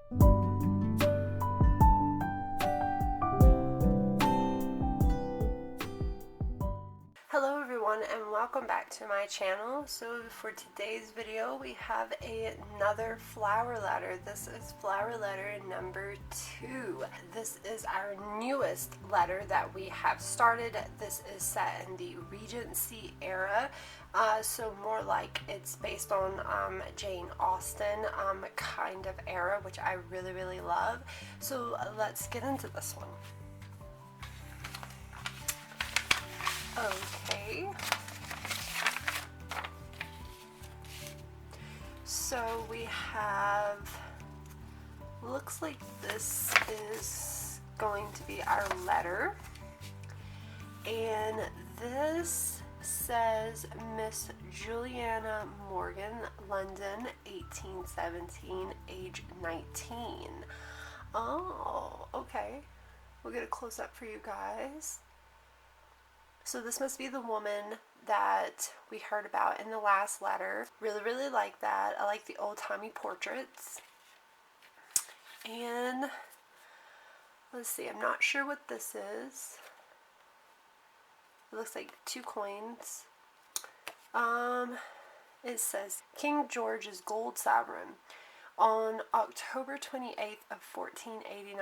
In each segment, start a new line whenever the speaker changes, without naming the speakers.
Hello everyone and welcome back to my channel. So for today's video we have another flower letter. This is flower letter number 2. This is our newest letter that we have started. This is set in the Regency era. So more like it's based on Jane Austen kind of era, which I really love. So let's get into this one. Okay, so we have, looks like this is going to be our letter, and this says Miss Juliana Morgan, London, 1817, age 19. Oh, okay, we'll get a close-up for you guys. So this must be the woman that we heard about in the last letter. Really like that. I like the old-timey portraits. And let's see, I'm not sure what this is. It looks like 2 coins. It says King George's gold sovereign. On October 28th of 1489,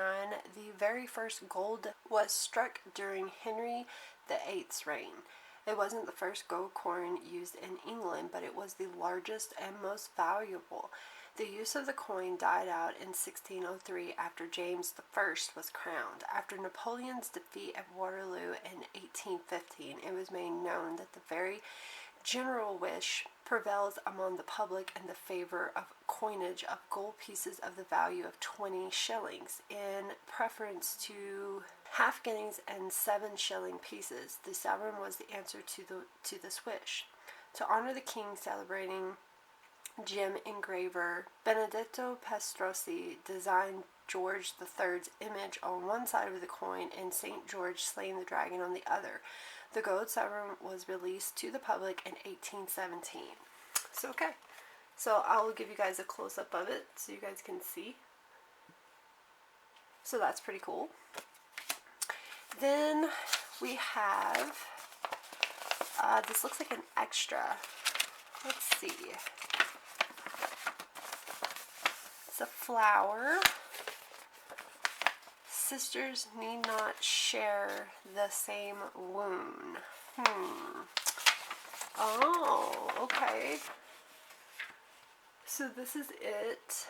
the very first gold was struck during Henry VIII's reign. It wasn't the first gold coin used in England, but it was the largest and most valuable. The use of the coin died out in 1603 after James I was crowned. After Napoleon's defeat at Waterloo in 1815, it was made known that the very general wish prevails among the public in the favor of coinage of gold pieces of the value of 20 shillings in preference to half guineas and 7-shilling pieces. The sovereign was the answer to this wish. To honor the king, celebrating gem engraver Benedetto Pastrosi designed George III's image on one side of the coin and St. George slaying the dragon on the other. The gold sovereign was released to the public in 1817. So okay, so I'll give you guys a close-up of it so you guys can see. So that's pretty cool. Then we have, this looks like an extra. Let's see. It's a flower. Sisters need not share the same wound. Oh, okay. So this is it.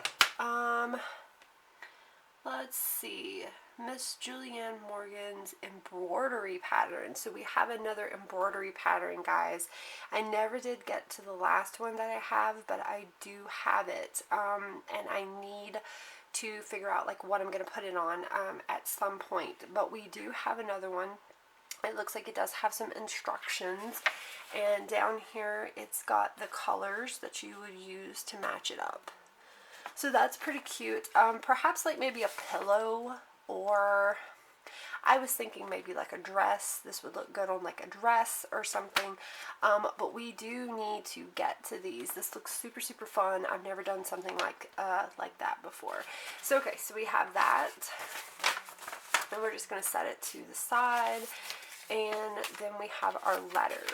Let's see. Miss Julianne Morgan's embroidery pattern. So we have another embroidery pattern, guys. I never did get to the last one that I have, but I do have it. And I need to figure out like what I'm going to put it on at some point. But we do have another one. It looks like it does have some instructions, and down here it's got the colors that you would use to match it up. So that's pretty cute. Perhaps like maybe a pillow, or I was thinking maybe like a dress. This would look good on like a dress or something. But we do need to get to these. This looks super fun. I've never done something like that before. So okay, so we have that. And we're just going to set it to the side. And then we have our letter.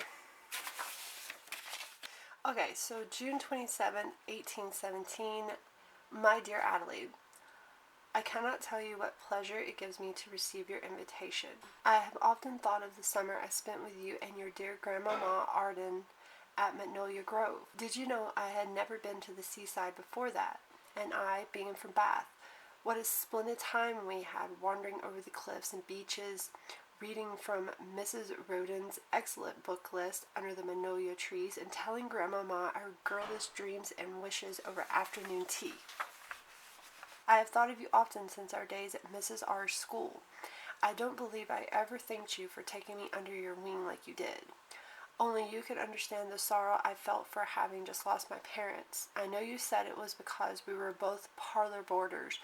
Okay, so June 27, 1817. My dear Adelaide, I cannot tell you what pleasure it gives me to receive your invitation. I have often thought of the summer I spent with you and your dear grandmama Arden at Magnolia Grove. Did you know I had never been to the seaside before that? And I, being from Bath, what a splendid time we had wandering over the cliffs and beaches, reading from Mrs. Roden's excellent book list under the magnolia trees, and telling Grandmama our girlish dreams and wishes over afternoon tea. I have thought of you often since our days at Mrs. R.'s school. I don't believe I ever thanked you for taking me under your wing like you did. Only you could understand the sorrow I felt for having just lost my parents. I know you said it was because we were both parlor boarders,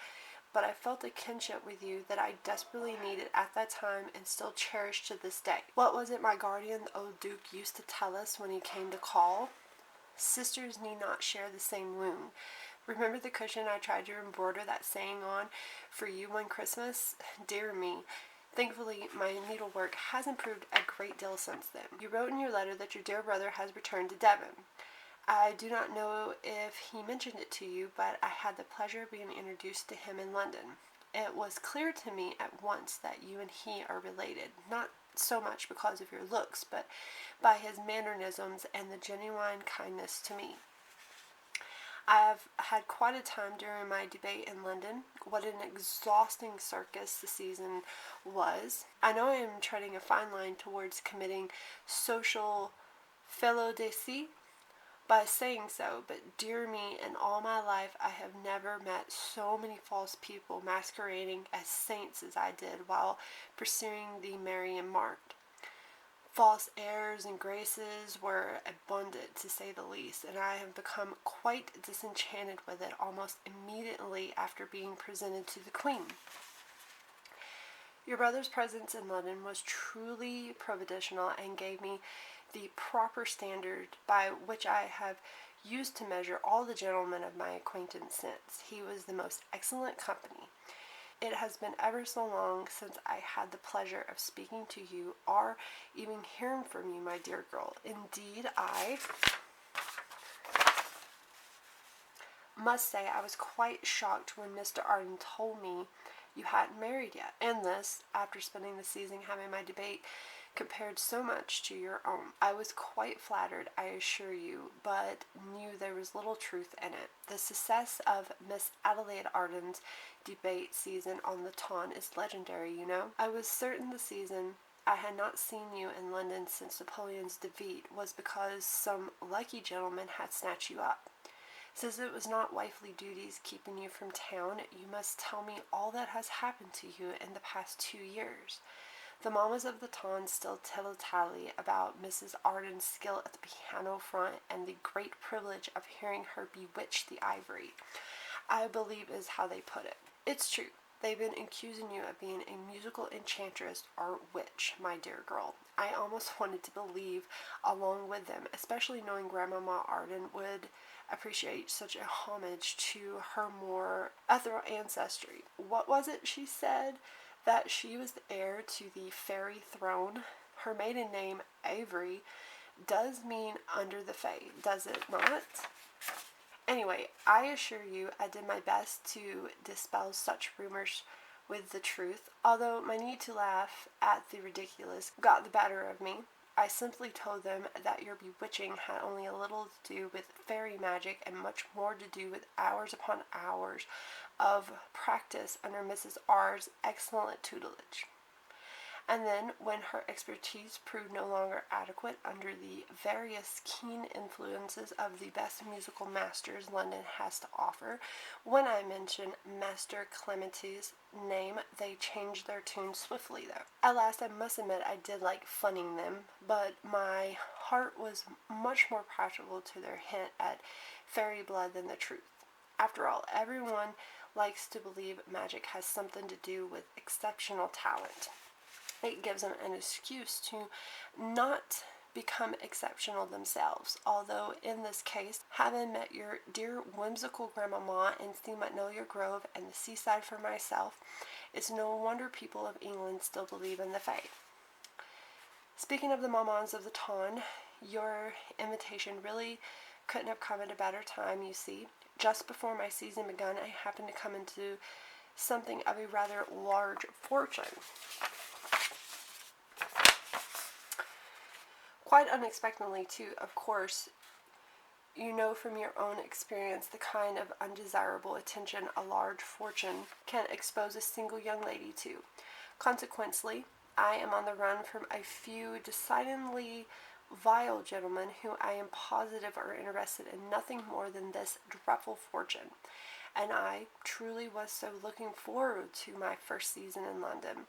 but I felt a kinship with you that I desperately needed at that time and still cherish to this day. What was it my guardian, the old Duke, used to tell us when he came to call? Sisters need not share the same wound. Remember the cushion I tried to embroider that saying on for you one Christmas? Dear me. Thankfully, my needlework has improved a great deal since then. You wrote in your letter that your dear brother has returned to Devon. I do not know if he mentioned it to you, but I had the pleasure of being introduced to him in London. It was clear to me at once that you and he are related, not so much because of your looks, but by his mannerisms and the genuine kindness to me. I have had quite a time during my debate in London. What an exhausting circus the season was. I know I am treading a fine line towards committing social faiblesse by saying so, but dear me, in all my life I have never met so many false people masquerading as saints as I did while pursuing the merry and marked. False airs and graces were abundant, to say the least, and I have become quite disenchanted with it almost immediately after being presented to the Queen. Your brother's presence in London was truly providential and gave me the proper standard by which I have used to measure all the gentlemen of my acquaintance since. He was the most excellent company. It has been ever so long since I had the pleasure of speaking to you or even hearing from you, my dear girl. Indeed, I must say I was quite shocked when Mr. Arden told me you hadn't married yet, and this after spending the season having my debate compared so much to your own. I was quite flattered, I assure you, but knew there was little truth in it. The success of Miss Adelaide Arden's debate season on the Ton is legendary, you know. I was certain the season I had not seen you in London since Napoleon's defeat was because some lucky gentleman had snatched you up. Since it was not wifely duties keeping you from town, you must tell me all that has happened to you in the past 2 years. The mammas of the Ton still tally about Mrs. Arden's skill at the piano front and the great privilege of hearing her bewitch the ivory, I believe is how they put it. It's true. They've been accusing you of being a musical enchantress or witch, my dear girl. I almost wanted to believe along with them, especially knowing Grandmama Arden would appreciate such a homage to her more ethereal ancestry. What was it she said? That she was the heir to the fairy throne. Her maiden name, Avery, does mean under the fae, does it not? Anyway, I assure you I did my best to dispel such rumors with the truth, although my need to laugh at the ridiculous got the better of me. I simply told them that your bewitching had only a little to do with fairy magic and much more to do with hours upon hours of practice under Mrs. R's excellent tutelage. And then, when her expertise proved no longer adequate under the various keen influences of the best musical masters London has to offer, when I mentioned Master Clementi's name, they changed their tune swiftly, though. At last, I must admit I did like funning them, but my heart was much more practical to their hint at fairy blood than the truth. After all, everyone likes to believe magic has something to do with exceptional talent. It gives them an excuse to not become exceptional themselves, although in this case, having met your dear whimsical grandmama in the Magnolia Grove and the seaside for myself, it's no wonder people of England still believe in the fae. Speaking of the mamans of the Ton, your invitation really couldn't have come at a better time, you see. Just before my season begun, I happened to come into something of a rather large fortune. Quite unexpectedly, too, of course. You know from your own experience the kind of undesirable attention a large fortune can expose a single young lady to. Consequently, I am on the run from a few decidedly vile gentlemen who I am positive are interested in nothing more than this dreadful fortune. And I truly was so looking forward to my first season in London.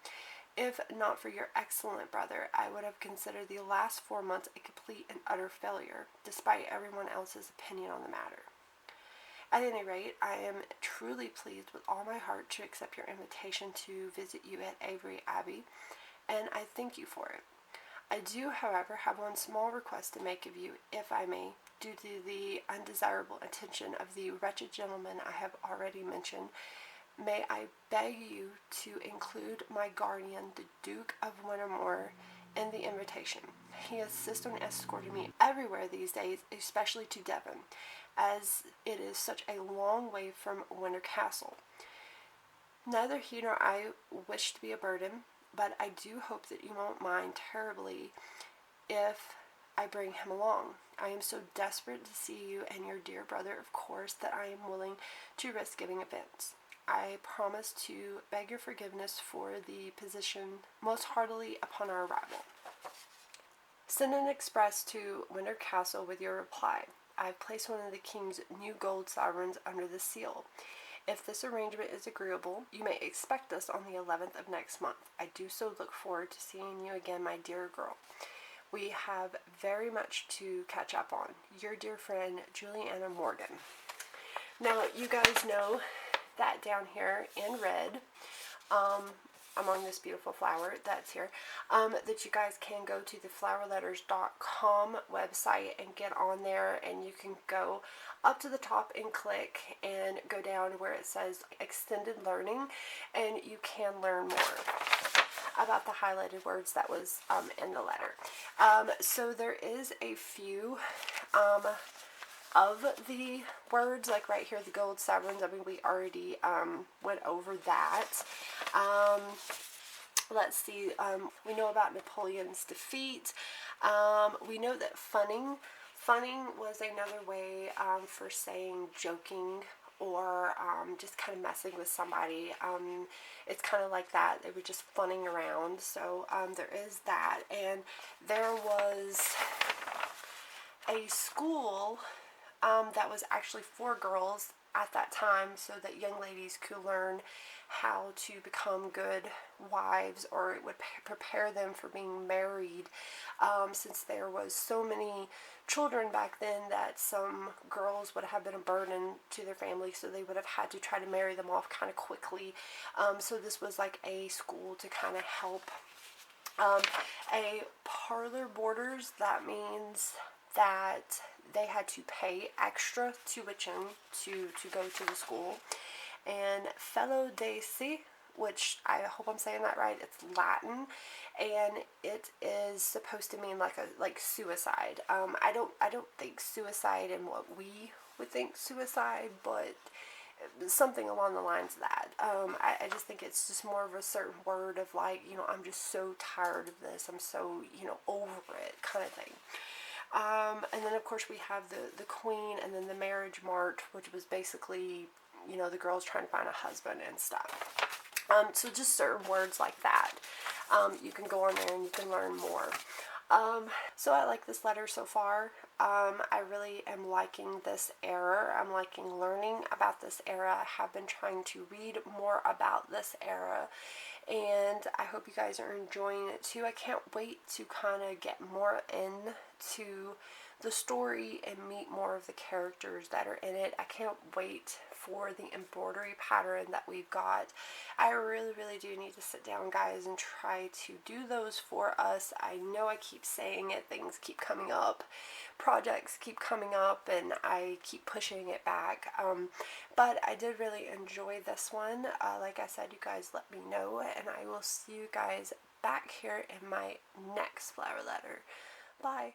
If not for your excellent brother, I would have considered the last 4 months a complete and utter failure, despite everyone else's opinion on the matter. At any rate, I am truly pleased with all my heart to accept your invitation to visit you at Avery Abbey, and I thank you for it. I do, however, have one small request to make of you, if I may, due to the undesirable attention of the wretched gentleman I have already mentioned. May I beg you to include my guardian, the Duke of Wintermore, in the invitation. He assists in escorting me everywhere these days, especially to Devon, as it is such a long way from Winter Castle. Neither he nor I wish to be a burden, but I do hope that you won't mind terribly if I bring him along. I am so desperate to see you and your dear brother, of course, that I am willing to risk giving offense. I promise to beg your forgiveness for the position most heartily upon our arrival. Send an express to Winter Castle with your reply. I have placed one of the king's new gold sovereigns under the seal. If this arrangement is agreeable, you may expect us on the 11th of next month. I do so look forward to seeing you again, my dear girl. We have very much to catch up on. Your dear friend, Juliana Morgan. Now, you guys know that down here in red, among this beautiful flower that's here, that you guys can go to the flowerletters.com website and get on there, and you can go up to the top and click and go down where it says extended learning, and you can learn more about the highlighted words that was in the letter. So there is a few of the words, like right here, the gold sovereigns. I mean, we already went over that. Let's see, we know about Napoleon's defeat. We know that funning was another way for saying joking, or just kind of messing with somebody. It's kind of like that. They were just funning around. So there is that. And there was a school that was actually for girls at that time, so that young ladies could learn how to become good wives, or it would prepare them for being married, since there was so many children back then that some girls would have been a burden to their family, so they would have had to try to marry them off kind of quickly. So this was like a school to kind of help. A parlor boarders, that means that they had to pay extra tuition to go to the school. And fellow de se, which I hope I'm saying that right, it's Latin, and it is supposed to mean like suicide. I don't think suicide in what we would think suicide, but something along the lines of that. I just think it's just more of a certain word of like, I'm just so tired of this, I'm so, over it kind of thing. And then of course we have the Queen, and then the marriage mart, which was basically, the girls trying to find a husband and stuff. So just certain words like that. You can go on there and you can learn more. So I like this letter so far. I really am liking this era. I'm liking learning about this era. I have been trying to read more about this era, and I hope you guys are enjoying it too. I can't wait to kind of get more into the story and meet more of the characters that are in it. I can't wait for the embroidery pattern that we've got. I really, really do need to sit down, guys, and try to do those for us. I know I keep saying it, things keep coming up, projects keep coming up, and I keep pushing it back. But I did really enjoy this one. Like I said, you guys let me know, and I will see you guys back here in my next flower letter. Bye.